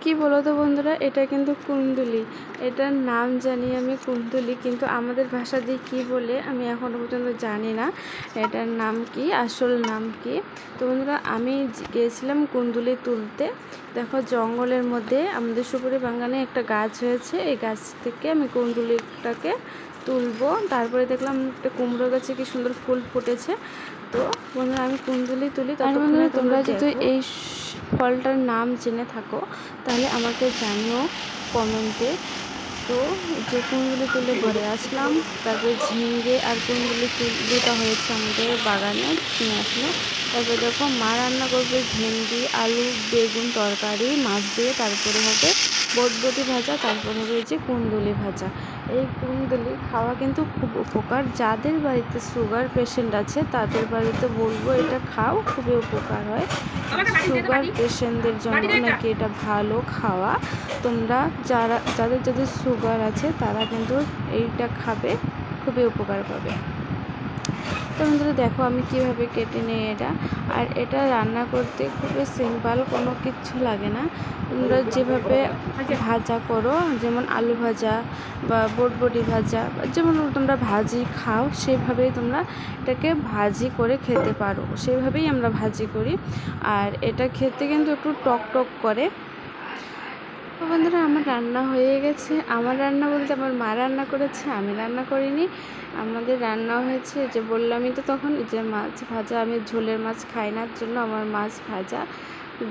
কি বলো তো বন্ধুরা, এটা কিন্তু কুন্দুলি। এটার নাম জানি আমি কুন্দুলি, কিন্তু আমাদের ভাষা দিয়ে কী বলে আমি এখনও পর্যন্ত জানি না এটার নাম কি, আসল নাম কি। তো বন্ধুরা, আমি গিয়েছিলাম কুন্দুলি তুলতে। দেখো, জঙ্গলের মধ্যে আমাদের সুপুরি বাগানে একটা গাছ হয়েছে, এই গাছ থেকে আমি কুন্দুলিটাকে তুলবো। তারপরে দেখলাম একটা কুমড়ো গাছে কি সুন্দর ফুল ফুটেছে। তো বন্ধুরা, আমি কুন্দুলি তুলি। ততক্ষণে তোমরা যদি এই ফলটার নাম জেনে থাকো তাহলে আমাকে জানিও কমেন্টে। তো যে কুন্দুলি তুলে ঘরে আসলাম, তারপরে ঝিঙে আর কুন্দুলি দুটো হয়েছে আমাদের বাগানে, নিয়ে আসলো। তারপরে দেখো, মা রান্না করবে ভেন্ডি আলু বেগুন তরকারি মাছ দিয়ে, তারপরে হবে বটবটি ভাজা, তারপরে হবে যে কুন্দুলি ভাজা। এই কুন্দুলি খাওয়া কিন্তু খুব উপকার। যাদের বাড়িতে সুগার পেশেন্ট আছে তাদের বাড়িতে বলবো এটা খাও, খুবই উপকার হয়। সুগার পেশেন্টদের জন্য নাকি এটা ভালো খাওয়া। তোমরা যাদের সুগার আছে তারা কিন্তু এইটা খাবে, খুবই উপকার পাবে। তো বন্ধুরা, দেখো আমি কিভাবে কেটে নিই এটা। আর এটা রান্না করতে খুবই সিম্পল, কোনো কিচ্ছু লাগে না। তোমরা যেভাবে ভাজা করো, যেমন আলু ভাজা বা বটবটি ভাজা, যেমন তোমরা ভাজি খাও সেভাবেই তোমরা এটাকে ভাজি করে খেতে পারো, সেভাবেই আমরা ভাজি করি। আর এটা খেতে কিন্তু একটু টক টক করে। তো বন্ধুরা, আমার রান্না হয়ে গেছে। আমার রান্না বলতে আমার মা রান্না করেছে, আমি রান্না করিনি। আমাদের রান্না হয়েছে যে বললামই তো তখন, যে মাছ ভাজা। আমি ঝোলের মাছ খাই না, জন্য আমার মাছ ভাজা,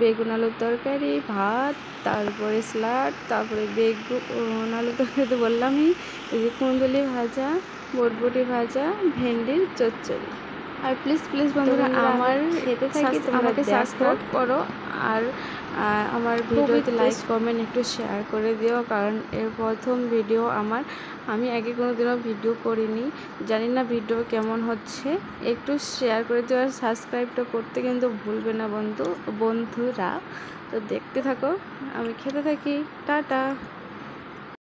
বেগুন আলুর তরকারি, ভাত, তারপরে স্যালাড, তারপরে বেগুন আলুর তরকারি তো বললামই, এই যে কুন্দুলি ভাজা, বটবটি ভাজা, ভেন্ডির চচ্চড়ি। আর প্লিজ বন্ধুরা, আমার আমাকে সাবস্ক্রাইব করো। আর আমার ভিডিওতে লাইক কমেন্ট একটু শেয়ার করে দিও, কারণ এর প্রথম ভিডিও আমার। আমি আগে কোনো দিনও ভিডিও করিনি, জানি না ভিডিও কেমন হচ্ছে। একটু শেয়ার করে দিও, আর সাবস্ক্রাইবটা করতে কিন্তু ভুলবে না বন্ধুরা। তো দেখতে থাকো, আমি খেতে থাকি। টাটা।